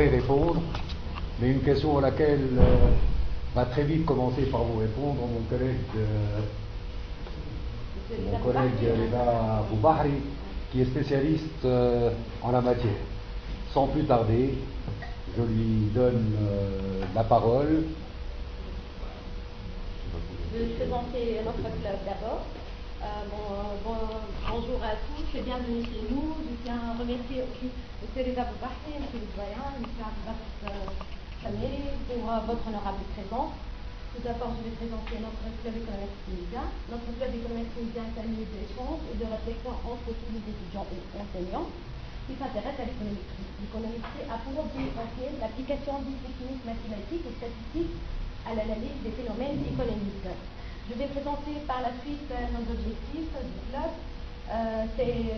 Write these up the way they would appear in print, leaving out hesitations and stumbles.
saurai répondre, mais une question à laquelle va très vite commencer par vous répondre mon collègue Leva Boubahri, qui est spécialiste en la matière. Sans plus tarder, je lui donne la parole. Je vais présenter notre club d'abord. Bonjour à tous et bienvenue chez nous. Je tiens à remercier aussi M. Leva Boubahri, M. le doyen, M. Abdelbasset Samiri pour votre honorable présence. Tout d'abord, je vais présenter notre club économique tunisien. Notre club économique tunisien est un lieu d'échange et de réflexion entre tous les étudiants et enseignants qui s'intéressent à l'économétrie. L'économétrie a pour objet l'application des techniques mathématiques et statistiques à l'analyse des phénomènes économiques. Je vais présenter par la suite nos objectifs du club.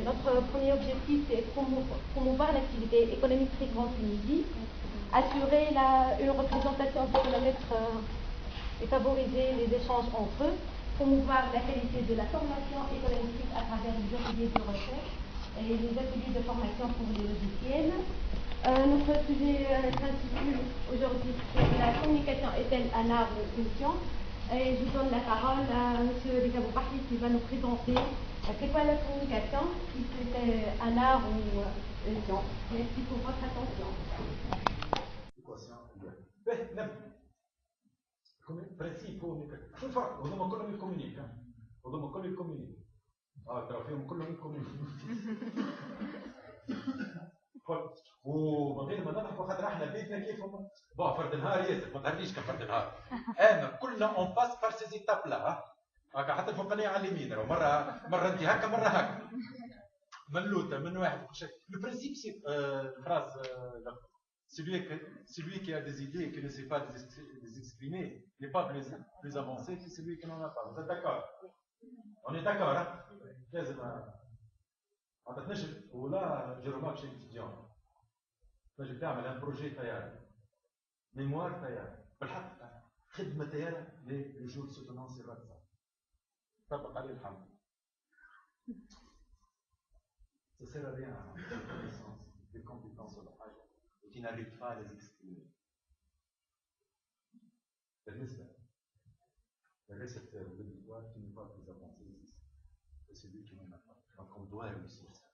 Notre premier objectif, c'est promouvoir l'activité économétrique en Tunisie, assurer une représentation des économètres et favoriser les échanges entre eux, promouvoir la qualité de la formation économique à travers les ateliers de recherche et les ateliers de formation pour les logiciels. Notre sujet s'intitule aujourd'hui la communication est-elle un art ou une science? Et je donne la parole à M. Leva Boubahri qui va nous présenter c'est quoi la communication, si c'est un art ou une science. Merci pour votre attention. برنسيب هو شو الفرق؟ هذوما كلهم يكومونيك هذوما كلهم يكومونيك ترى فيهم كلهم يكومونيك ومن غير ما نضحكوا خاطر احنا بيتنا كيفهم فرد نهار ياسر ما تهرنيش كفرد نهار انا كلنا اون باس بار سيز ايتاب لا هكا حتى الفوقانيه على اليمين مره انت هكا مره هكا ملوته من واحد كل شيء لو برينسيپ سي الفراز Celui qui a des idées et qui ne sait pas les exprimer n'est pas plus avancé que celui qui n'en a pas. Vous êtes d'accord? On est d'accord, hein? Là, je remarque chez l'étudiant. Je vais faire un projet taillard. Mémoire taillard. خدمة taillard, les jours se tenant sur WhatsApp. طبق عليه الحمد. Ça sert à rien, des compétences sur la page. Qui n'arrive pas à les exprimer. Le récepteur de l'histoire qui n'est pas plus avancé que celui qui n'en a pas. Donc on doit réussir ça.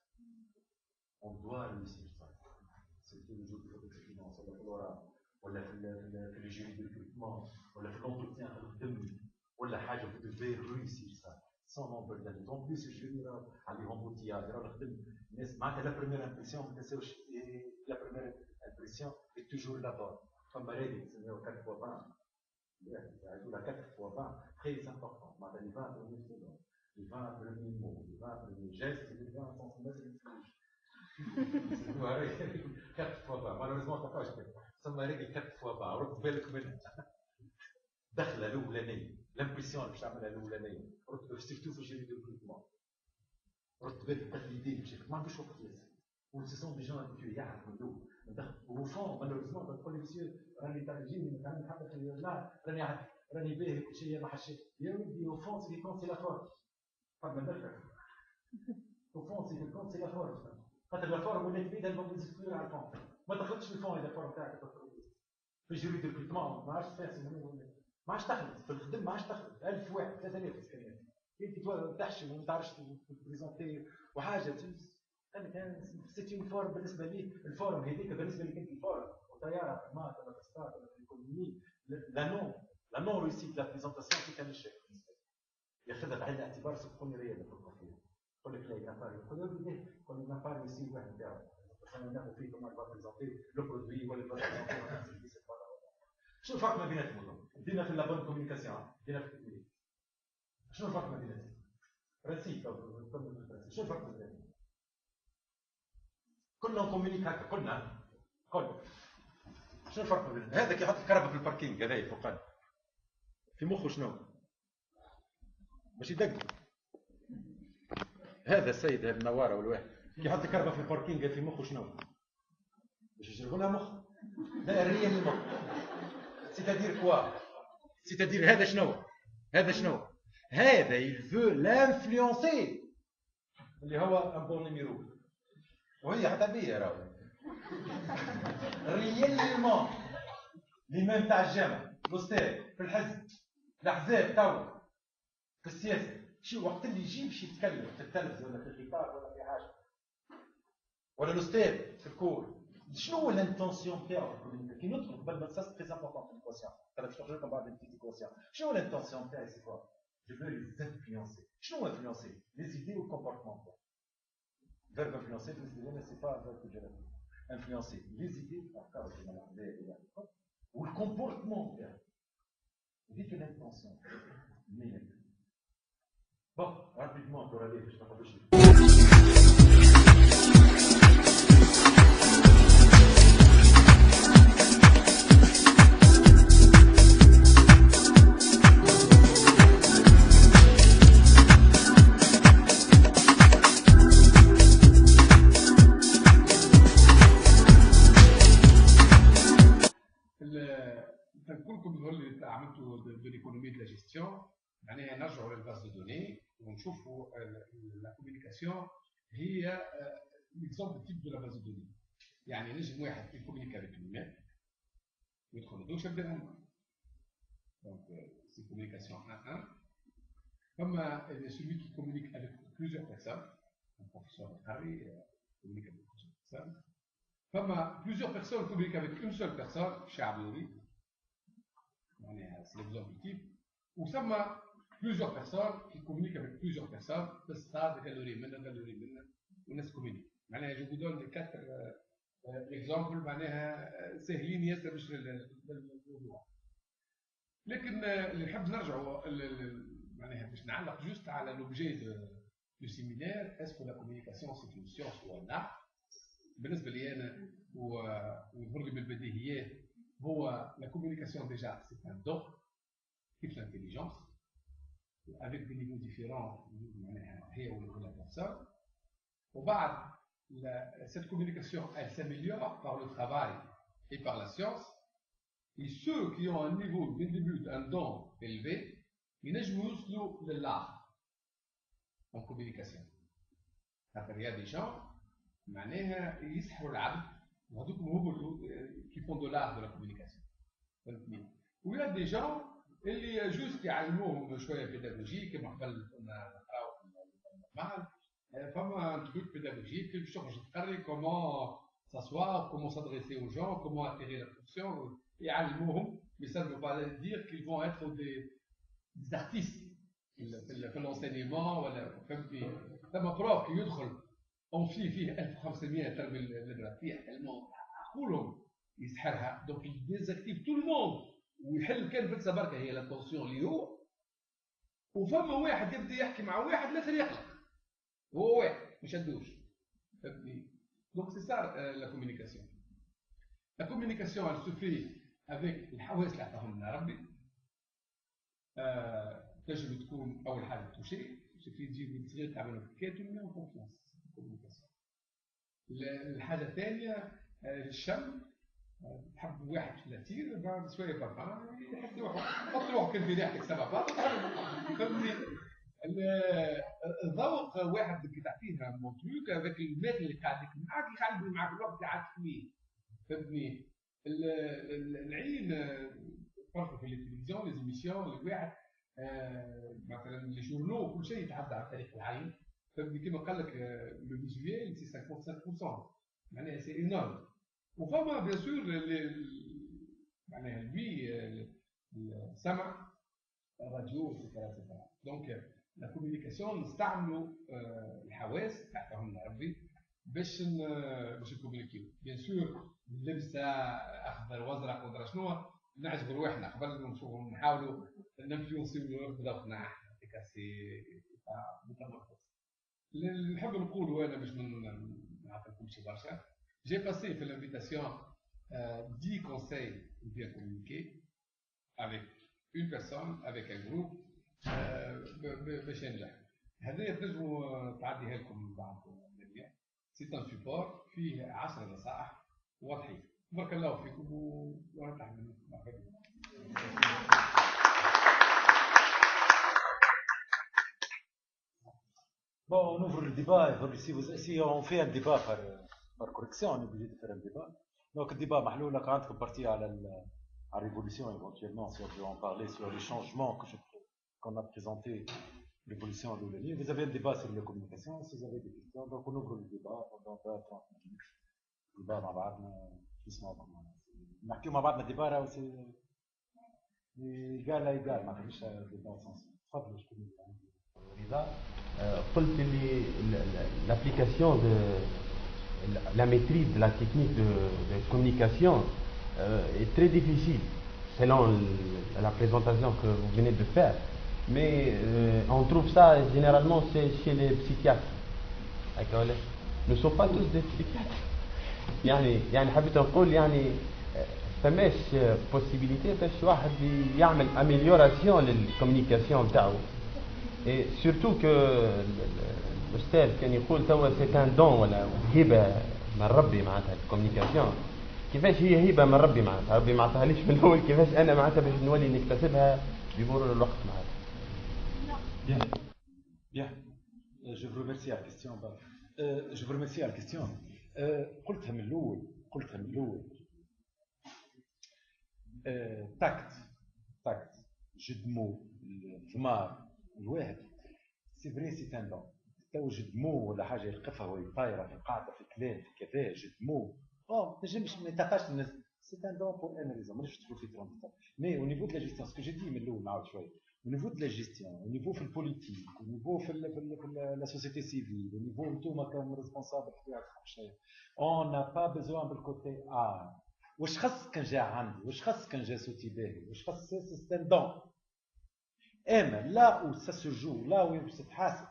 On doit réussir ça. C'est tous les jours de la finance, ou la flora, ou le jury de recrutement, ou l'entretien ou la حاجة vous devez réussir ça. Sans nombre d'années. En plus, le jury a les remboutillages, la première impression, la première impression est toujours là-bas. Comme Maréli, c'est au 4 fois 20. La 4 fois 20, très important. Les 20 premiers secondes, les 20 premiers mots, les 20 premiers gestes, les 20 centimètres de touche. C'est 4 fois 20. Malheureusement, tu n'as pas acheté. Ça m'a réglé 4 fois 20. رد بالك منها. دخلة الأولانية. L'impression اللي باش تعملها الأولانية. surtout في الجري دو recrutement. رد بالك تقليدية ما عندوش وقت ياسر. Ou ce sont des gens habitués, au fond, malheureusement, quand les messieurs, au fond, ce qui compte, c'est la force. Au fond, ce qui compte, c'est la force. Quand la forme, on est vide, elle va vous exclure à fond. Moi, tu as le fond et la forme, tu as في جري دو recrutement, ما عادش ما عادش تخلص في الخدمة ما عادش تخلص 1000 واحد 3000 إمكانيات كي تحشم وما تعرفش تبريزونتي وحاجة سيت اون فورم بالنسبه لي الفورم هذيك بالنسبه لي كنت الفورم وطياره ما ولا تستار ولا ايكونومي لا نون ريسيت لا بريزونطاسيون كي كان الشيخ ياخذها بعين الاعتبار سبقوني رياضه في الكونفير يقول لك لا ينفع يقول لي ينفع يسيب واحد نتاعو بس انا ناخذ فيه كما نبغى بريزونتي لو برودوي ولا نبغى بريزونتي شنو الفرق ما بيناتهم؟ بدينا في لابون كوميونيكاسيون بدينا في التكنيك شنو الفرق ما بيناتهم؟ برانسيب شنو الفرق ما بيناتهم؟ كلنا نكومونيك هكا كلنا شنو الفرق بين هذا كي يحط الكهرباء في الباركينغ هذايا فوقان في مخه شنو؟ ماشي دق هذا السيد هذا النواره والواحد كي يحط الكهرباء في الباركينغ في مخه شنو؟ باش يجربوا لها مخ دائريه من المخ سيتادير كوا سيتادير هذا شنو؟ هذا يفو لانفلونسي اللي هو ان بون نيميرو وهي حتى بيا راهو rien ريالمون الإمام تاع الجامع الأستاذ في الحزب الأحزاب توا في السياسة شو وقت اللي يجي باش يتكلم في التلفزة ولا في الخطاب ولا في حاجة ولا الأستاذ في الكور شنو هو الانتونسيون تاعو كي ندخل قبل ما تساس تري امبورطون في الكوسيون ترى باش تخرج لكم بعد البيتي كوسيون شنو هو الانتونسيون تاعي سي كوا جو فو لي انفلونسي شنو هو انفلونسي لي زيدي و الكومبورتمون تاعو فيرب انفلونسي بالنسبه لنا سي با فيرب جيراتيف انفلونسي لي زيدي الافكار كيما العباد والكومبورتمون تاعو هذيك الانتونسيون مين بون رابيدمون دور عليه باش ما نقعدوش عملتوا de l'économie de la gestion معناها نرجعوا للباز دو دوني ونشوفوا لا كوميونيكاسيون هي ليكزومبل تيب دو لا باز دو دوني يعني نجم واحد يكومينيك افيك لوميم يدخل لدوش يبدا دونك سي كوميونيكاسيون 1 فما celui qui communique avec plusieurs personnes un professeur Harry communique avec plusieurs personnes فما plusieurs personnes communiquent avec une seule personne شعبي c'est l'exemple type, ou ça m'a plusieurs personnes qui communiquent avec plusieurs personnes, ça des calories, on est communique. Je vous donne les 4 exemples, c'est ligne, c'est le لكن اللي نحب نرجعوا باش نعلق جوست على l'objet du séminaire, est-ce que la communication c'est une science ou un art؟ بالنسبة لي أنا ويظهر لي بالبديهيات هو la communication déjà c'est un don كيف l'intelligence avec des niveaux différents هي ou la personne وبعد cette communication elle s'améliore par le travail et par la science et ceux qui ont un niveau dès le début un don élevé ينجموا يوصلوا للart en communication خاطر il y a des gens معناها يسحروا العبد وهذوك هما qui font de l'art de la communication. و il y a des gens اللي جوست يعلموهم شويه بيداغوجي كما قبل كنا نقراو في المعهد فما تروك بيداغوجي باش تخرج تقري كومون s'asseoir, comment s'adresser aux gens, comment attirer l'attention يعلموهم mais ça ne veut pas dire qu'ils vont être des artistes في l'enseignement ولا فهمتني ثم بروف كي يدخل فيه 1500 تربيه ليبراتيه تلمون عقولهم يسحرها دونك يديزاكتيف تو الموند ويحل كان فلسفه بركه هي لاتونسيون اللي هو وفما واحد يبدا يحكي مع واحد الاخر يقلق هو واحد ما شدوش فهمتني دونك سي سا لا كوميونيكاسيون elle se fait avec الحواس اللي عطاهم لنا ربي تنجم تكون اول حاجه توشي تجي تجيب صغير تعملوا حكايه ومن كونفيونس الحاجه الثانيه الشم تحب واحد في لاتير بعد شويه برا يحب روحه حط روحك في ريحتك سبب فهمتني الذوق واحد كي تعطيه مونتروك هذاك الماء اللي قاعد معاك يخلي معاك الوقت اللي قاعد فيه فهمتني العين فرق في التلفزيون لي زيميسيون الواحد مثلا لي جورنو كل شيء يتحدث عن تاريخ العين فهمتني كما قال لك لو فيزويل سي 55% معناها سي انورم وفما بيان سور معناها السمع الراديو اكسترا دونك لا كوميونيكاسيون نستعملوا الحواس تاعهم ربي باش نكومونيكيو بيان سور اللبسه اخضر وازرق ودرا شنو نعجبوا رواحنا قبل نشوفوا نحاولوا ننفلونسيو بذوقنا هذيك سي متمركز اللي نحب نقولوا انا باش ما نعطيكمش برشا j'ai passé في l'invitation 10 conseils pour bien communiquer avec une personne avec un groupe باش ينجح هذه تنجموا تعديها لكم بعد سي ان سيبور فيه 10 نصائح واضحين بارك الله فيكم ونرتاح منكم Bon, on ouvre le débat. Si on fait un débat par correction, on est obligé de faire un débat. Donc, le débat, Mahloul, quand on est parti à la révolution, éventuellement, si on veut en parler, sur les changements qu'on a présentés, l'évolution de l'année. Vous avez un débat sur la communication, si vous avez des questions, donc on ouvre le débat pendant 20-30 minutes. Le débat, مع بعضنا doucement. نحكيو مع بعضنا الديبا راهو سي ايغال ايغال ما كاينش ديبا سونس. تفضل شكون رضا قلت اللي l'application de la maîtrise de la technique de communication est très difficile selon la présentation que vous venez de faire, mais on trouve ça généralement chez les psychiatres. Nous ne sommes pas tous des psychiatres. يعني حبيت نقول يعني فماش possibilité باش واحد يعمل amélioration للكوميونيكاسيون نتاعو. Et surtout que الأستاذ كان يقول توا c'est un don ولا هبة من ربي معناتها الكوميونيكاسيون. كيفاش هي هبة من ربي معناتها؟ ربي ما عطاهاليش من الأول، كيفاش أنا معناتها باش نولي نكتسبها بمرور الوقت معناتها. Bien, bien. Je vous remercie à la question. Je vous remercie à la question. قلتها من الأول. تاكت جد مو الضمار الواحد سي فري سي ان دون. تو جد مو ولا حاجه يلقفها وهي طايره في قاعده في كلام في كذا جد مو ما تنجمش ما يتعطاش الناس سي ان دون بور ان ريزون مانيش تدخل في ترونت. مي او نيفو دو لا جيستيون سكو جي دي من الاول نعاود شويه au niveau de la gestion, au niveau de la politique, au niveau de la société civile, au niveau de tout le responsable, on n'a pas besoin de côté art. واش خاص كان جا عندي واش خاص كان جا صوتي باهي واش خاص سي ان دون. اما لا où ça se joue là où تتحاسب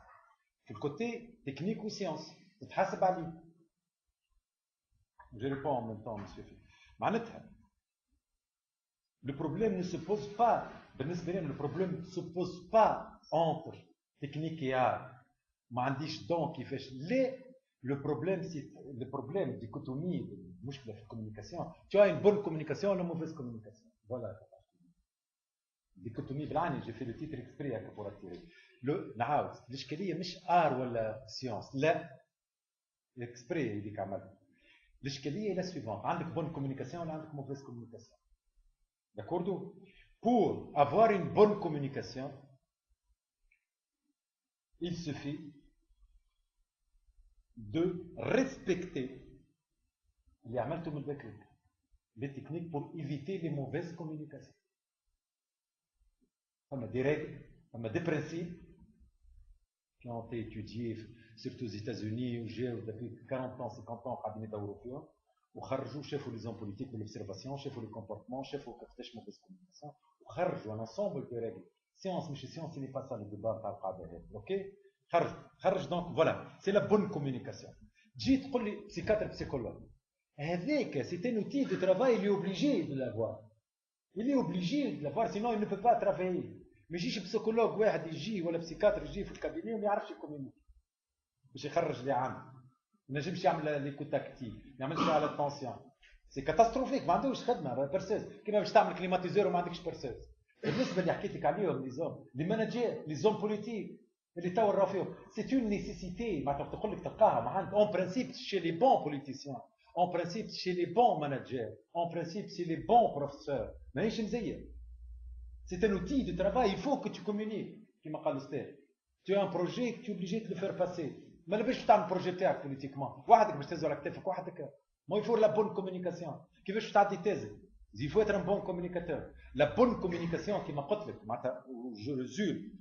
في الكوتي تكنيك وسيونس تتحاسب عليه. Je réponds en même temps, monsieur. معناتها le problème ne se pose pas. Le problème ne se pose pas entre technique et art. ما عنديش دون كيفاش لا. Le problème c'est le problème dichotomie المشكله في الكوميونيكاسيون. Tu as une bonne communication ou une mauvaise communication. Voilà. dichotomie بالعني j'ai fait le titre exprès هكا pour attirer. نعاود الاشكاليه مش ار ولا سيونس لا اكسبري هذيك عملت. الاشكاليه لا سويفونت عندك bonne communication ولا عندك mauvaise communication. D'accord? Pour avoir une bonne communication, il suffit de respecter les techniques pour éviter les mauvaises communications. On a des règles, on a des principes qui ont été étudiés, surtout aux États-Unis, où j'ai depuis 40 ans, 50 ans, cabinet européen. وخرجوا شافوا لي زون بوليتيك من لوبسيرفاسيون شافوا لي كومبورتمون شافوا كيفاش موفيز كوميونيكاسيون وخرجوا ان انسومبل دو ريغل. سيونس ماشي سيونس سي ني با سا لو ديبا تاع القاعده هذه. اوكي خرج دونك فوالا سي لا بون كوميونيكاسيون. تجي تقول لي بسيكاتر بسيكولوج هذاك سي ان اوتي دو ترافاي اللي اوبليجي دو لافوار. اللي اوبليجي دو لافوار سينو il ne peut pas travailler. ما يجيش بسيكولوج واحد يجي ولا بسيكاتر يجي في الكابيني وما يعرفش يكومونيكي باش يخرج اللي عنده. ما نجمش يعمل ليكوت اكتيف ما يعملش على التونسيون. سي كاتاستروفيك ما عندوش خدمه برسيز كيما باش تعمل كليماتيزور وما عندكش برسيز. بالنسبه اللي حكيت لك عليهم لي زون لي ماناجير لي زون بوليتيك اللي تو راهو فيهم سي اون نيسيسيتي معناتها تقول لك تلقاها ما عندك اون برانسيب شي لي بون بوليتيسيان اون برانسيب شي لي بون ماناجير اون برانسيب شي لي بون بروفيسور ماهيش مزيه. سي ان اوتي دو ترافاي il faut que tu communiques كيما قال الاستاذ. tu as un projet que tu es obligé de le faire passer. ما باش تعمل بروجي تاعك بوليتيكمون وحدك باش تهزو على كتافك وحدك. ما يفور لا بون كومونيكاسيون. كيفاش تعدي تازي il faut être un bon communicateur. La bonne communication كيما قلت لك معناتها جو ريزوم